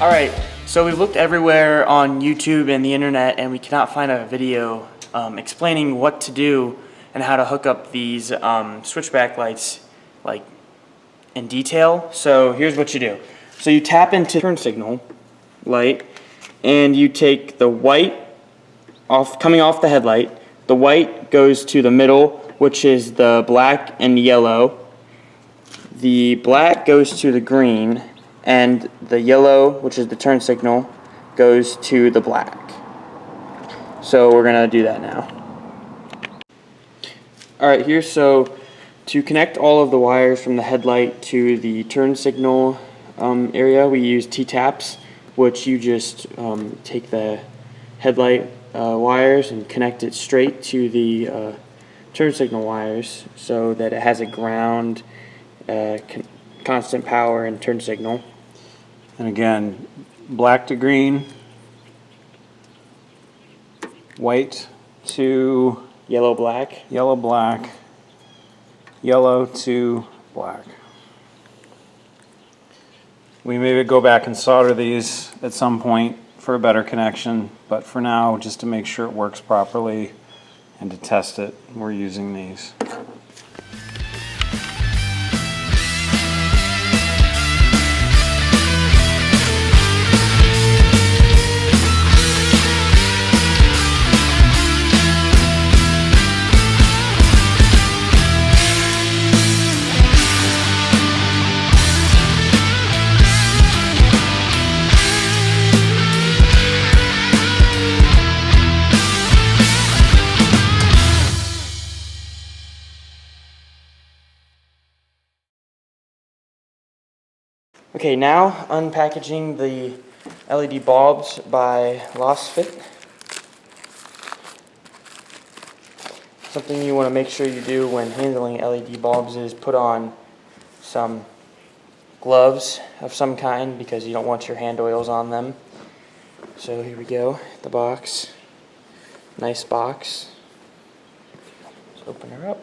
Alright, so we've looked everywhere on YouTube and the internet and we cannot find a video explaining what to do and how to hook up these switchback lights like in detail. So here's what you do. So you tap into turn signal light and you take the white coming off the headlight. The white goes to the middle, which is the black and yellow. The black goes to the green, and the yellow, which is the turn signal, goes to the black. So we're gonna do that now. Alright, here, so to connect all of the wires from the headlight to the turn signal area, we use T-taps, which you just take the headlight wires and connect it straight to the turn signal wires so that it has a ground, constant power, and turn signal. And again, black to green, white to Yellow, black. yellow, black, yellow to black. We may go back and solder these at some point for a better connection, but for now, just to make sure it works properly and to test it, we're using these. Okay, now unpackaging the LED bulbs by LasFit. Something you want to make sure you do when handling LED bulbs is put on some gloves of some kind because you don't want your hand oils on them. So here we go, the box. Nice box. Let's open her up.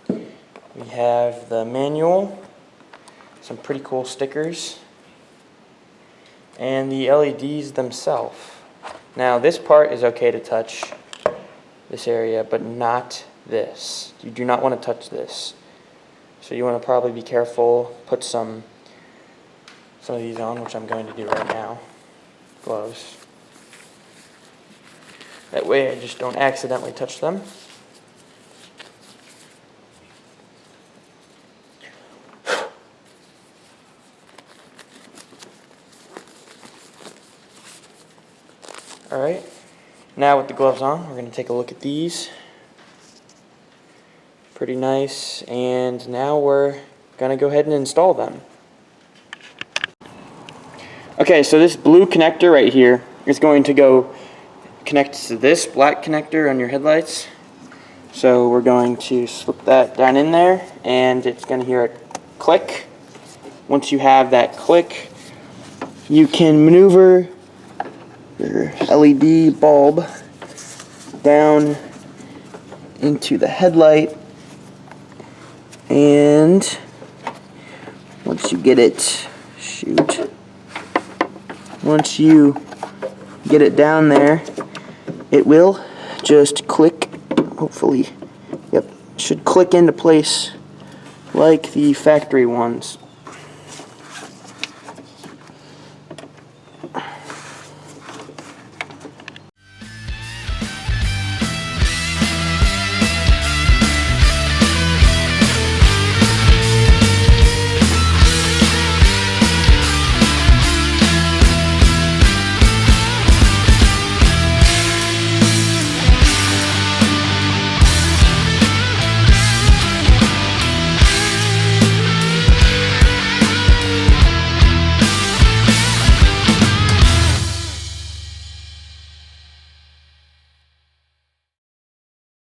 We have the manual, some pretty cool stickers, and the LEDs themselves. Now this part is okay to touch, this area, but not this. You do not want to touch this. So you want to probably be careful, put some of these on, which I'm going to do right now. Gloves. That way I just don't accidentally touch them. Alright, now with the gloves on, we're going to take a look at these. Pretty nice, and now we're going to go ahead and install them. Okay, so this blue connector right here is going to go connect to this black connector on your headlights. So we're going to slip that down in there, and it's going to hear a click. Once you have that click, you can maneuver your LED bulb down into the headlight, and once you get it, once you get it down there, it will just click, hopefully, yep, should click into place like the factory ones.